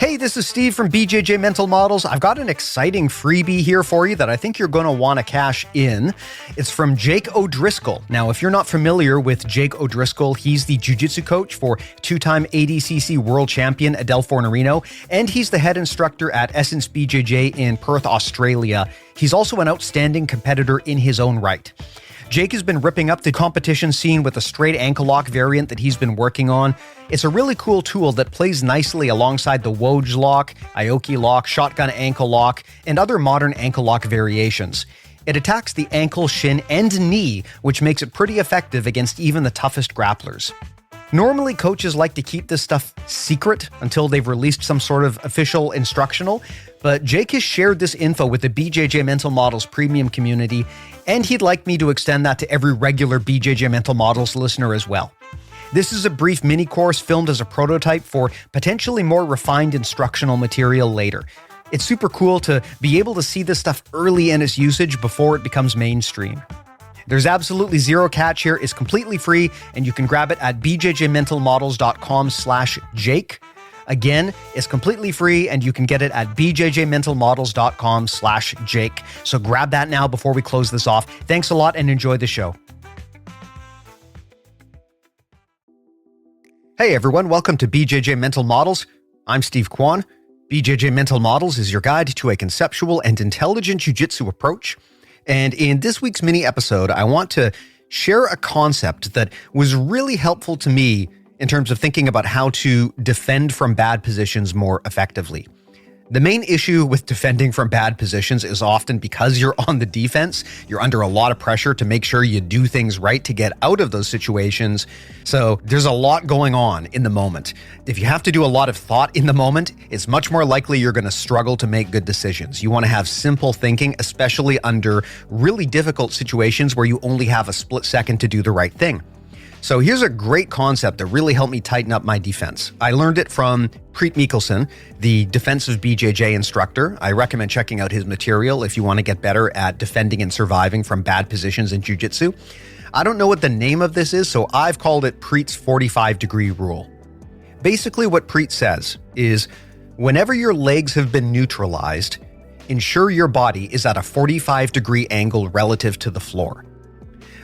Hey, this is Steve from BJJ Mental Models. I've got an exciting freebie here for you that I think you're going to want to cash in. It's from Jake O'Driscoll. Now, if you're not familiar with Jake O'Driscoll, he's the jiu-jitsu coach for two-time ADCC world champion Adele Fornerino, and he's the head instructor at Essence BJJ in Perth, Australia. He's also an outstanding competitor in his own right. Jake has been ripping up the competition scene with a straight ankle lock variant that he's been working on. It's a really cool tool that plays nicely alongside the Woj lock, Aoki lock, shotgun ankle lock, and other modern ankle lock variations. It attacks the ankle, shin, and knee, which makes it pretty effective against even the toughest grapplers. Normally, coaches like to keep this stuff secret until they've released some sort of official instructional, but Jake has shared this info with the BJJ Mental Models Premium community, and he'd like me to extend that to every regular BJJ Mental Models listener as well. This is a brief mini course filmed as a prototype for potentially more refined instructional material later. It's super cool to be able to see this stuff early in its usage before it becomes mainstream. There's absolutely zero catch here. It's completely free, and you can grab it at bjjmentalmodels.com/Jake. Again, it's completely free, and you can get it at bjjmentalmodels.com/Jake. So grab that now before we close this off. Thanks a lot and enjoy the show. Hey everyone, welcome to BJJ Mental Models. I'm Steve Kwan. BJJ Mental Models is your guide to a conceptual and intelligent jiu-jitsu approach. And in this week's mini episode, I want to share a concept that was really helpful to me in terms of thinking about how to defend from bad positions more effectively. The main issue with defending from bad positions is often because you're on the defense, you're under a lot of pressure to make sure you do things right to get out of those situations. So there's a lot going on in the moment. If you have to do a lot of thought in the moment, it's much more likely you're going to struggle to make good decisions. You want to have simple thinking, especially under really difficult situations where you only have a split second to do the right thing. So here's a great concept that really helped me tighten up my defense. I learned it from Priit, the defensive BJJ instructor. I recommend checking out his material if you want to get better at defending and surviving from bad positions in jiu-jitsu. I don't know what the name of this is, so I've called it Priit's 45-degree rule. Basically what Priit says is, whenever your legs have been neutralized, ensure your body is at a 45-degree angle relative to the floor.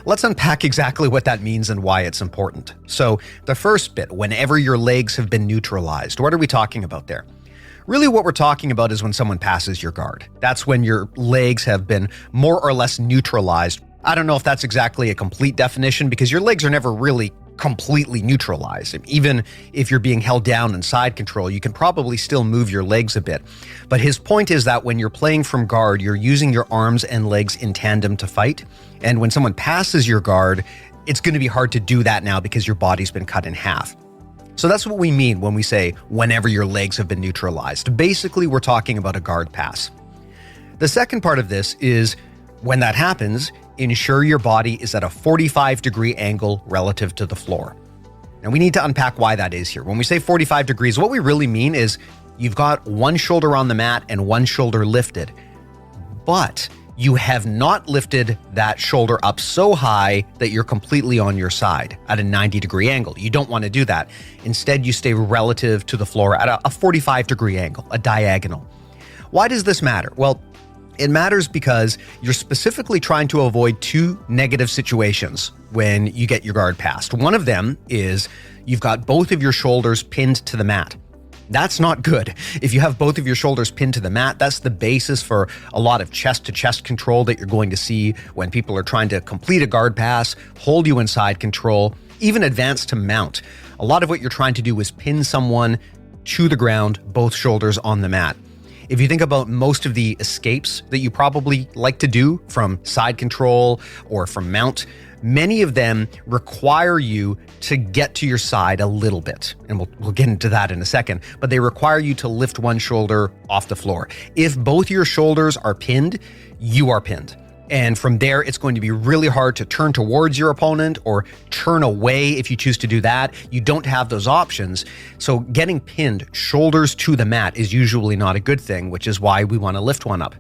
Let's unpack exactly what that means and why it's important. So the first bit, whenever your legs have been neutralized, what are we talking about there? Really what we're talking about is when someone passes your guard. That's when your legs have been more or less neutralized. I don't know if that's exactly a complete definition because your legs are never really completely neutralized. Even if you're being held down in side control, you can probably still move your legs a bit. But his point is that when you're playing from guard, you're using your arms and legs in tandem to fight. And when someone passes your guard, it's going to be hard to do that now because your body's been cut in half. So that's what we mean when we say whenever your legs have been neutralized. Basically, we're talking about a guard pass. The second part of this is when that happens, ensure your body is at a 45-degree angle relative to the floor. Now, we need to unpack why that is here. When we say 45 degrees, what we really mean is you've got one shoulder on the mat and one shoulder lifted, but you have not lifted that shoulder up so high that you're completely on your side at a 90-degree angle. You don't want to do that. Instead, you stay relative to the floor at a 45-degree angle, a diagonal. Why does this matter? Well, it matters because you're specifically trying to avoid two negative situations when you get your guard passed. One of them is you've got both of your shoulders pinned to the mat. That's not good. If you have both of your shoulders pinned to the mat, that's the basis for a lot of chest-to-chest control that you're going to see when people are trying to complete a guard pass, hold you in side control, even advance to mount. A lot of what you're trying to do is pin someone to the ground, both shoulders on the mat. If you think about most of the escapes that you probably like to do from side control or from mount, many of them require you to get to your side a little bit. And we'll get into that in a second, but they require you to lift one shoulder off the floor. If both your shoulders are pinned, you are pinned. And from there, it's going to be really hard to turn towards your opponent or turn away if you choose to do that. You don't have those options. So getting pinned shoulders to the mat is usually not a good thing, which is why we want to lift one up.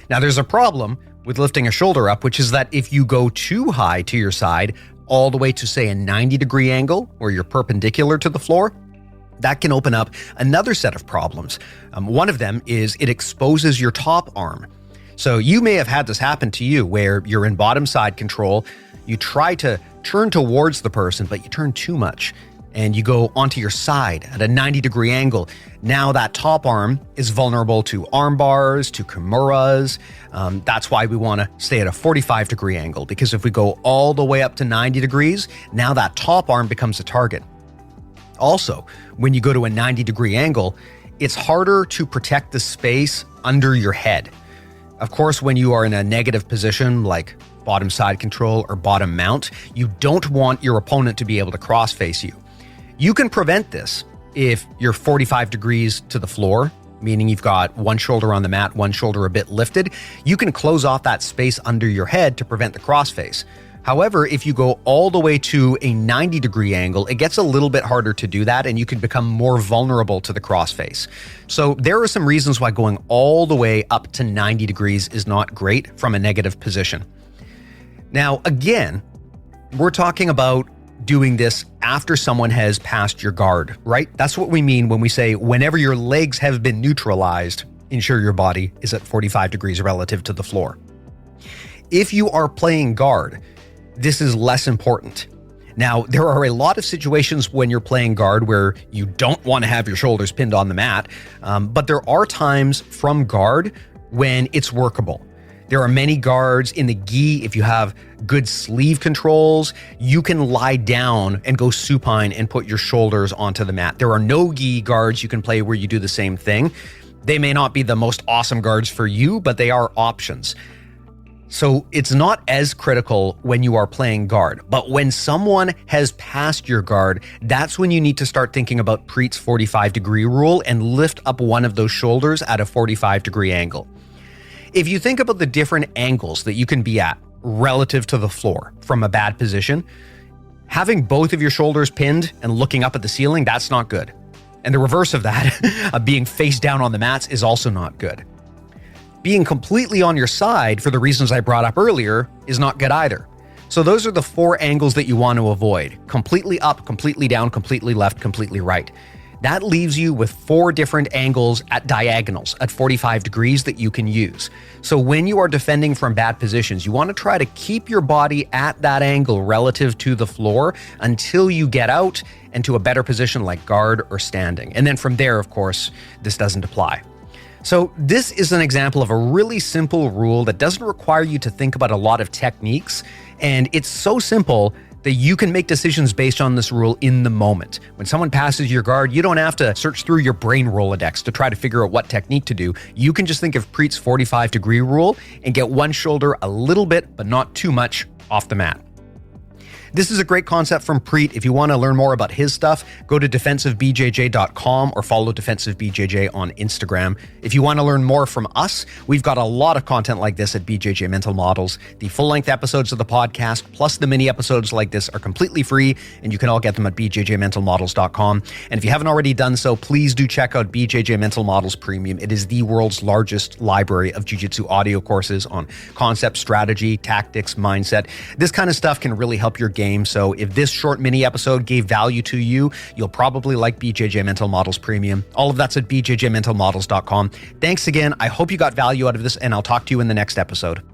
Now, there's a problem with lifting a shoulder up, which is that if you go too high to your side, all the way to say a 90-degree angle where you're perpendicular to the floor, that can open up another set of problems. One of them is it exposes your top arm. So you may have had this happen to you where you're in bottom side control, you try to turn towards the person, but you turn too much and you go onto your side at a 90-degree angle. Now that top arm is vulnerable to arm bars, to kimuras. That's why we want to stay at a 45-degree angle, because if we go all the way up to 90 degrees, now that top arm becomes a target. Also, when you go to a 90-degree angle, it's harder to protect the space under your head. Of course, when you are in a negative position like bottom side control or bottom mount, you don't want your opponent to be able to cross-face you. You can prevent this if you're 45 degrees to the floor, meaning you've got one shoulder on the mat, one shoulder a bit lifted. You can close off that space under your head to prevent the crossface. However, if you go all the way to a 90-degree angle, it gets a little bit harder to do that, and you can become more vulnerable to the crossface. So there are some reasons why going all the way up to 90 degrees is not great from a negative position. Now, again, we're talking about doing this after someone has passed your guard, right? That's what we mean when we say whenever your legs have been neutralized, ensure your body is at 45 degrees relative to the floor. If you are playing guard, this is less important. Now, there are a lot of situations when you're playing guard where you don't want to have your shoulders pinned on the mat, but there are times from guard when it's workable. There are many guards in the gi. If you have good sleeve controls, you can lie down and go supine and put your shoulders onto the mat. There are no gi guards you can play where you do the same thing. They may not be the most awesome guards for you, but they are options. So it's not as critical when you are playing guard, but when someone has passed your guard, that's when you need to start thinking about Priit's 45-degree rule and lift up one of those shoulders at a 45-degree angle. If you think about the different angles that you can be at relative to the floor from a bad position, having both of your shoulders pinned and looking up at the ceiling, that's not good. And the reverse of that, being face down on the mats, is also not good. Being completely on your side, for the reasons I brought up earlier, is not good either. So those are the 4 angles that you want to avoid: completely up, completely down, completely left, completely right. That leaves you with 4 different angles at diagonals at 45 degrees that you can use. So when you are defending from bad positions, you want to try to keep your body at that angle relative to the floor until you get out and to a better position like guard or standing. And then from there, of course, this doesn't apply. So this is an example of a really simple rule that doesn't require you to think about a lot of techniques, and it's so simple that you can make decisions based on this rule in the moment. When someone passes your guard, you don't have to search through your brain Rolodex to try to figure out what technique to do. You can just think of Priit's 45-degree rule and get one shoulder a little bit, but not too much, off the mat. This is a great concept from Priit. If you want to learn more about his stuff, go to defensivebjj.com or follow defensivebjj on Instagram. If you want to learn more from us, we've got a lot of content like this at BJJ Mental Models. The full-length episodes of the podcast, plus the mini episodes like this, are completely free, and you can all get them at bjjmentalmodels.com. And if you haven't already done so, please do check out BJJ Mental Models Premium. It is the world's largest library of jiu-jitsu audio courses on concept, strategy, tactics, mindset. This kind of stuff can really help your game. So if this short mini episode gave value to you, you'll probably like BJJ Mental Models Premium. All of that's at bjjmentalmodels.com. Thanks again. I hope you got value out of this, and I'll talk to you in the next episode.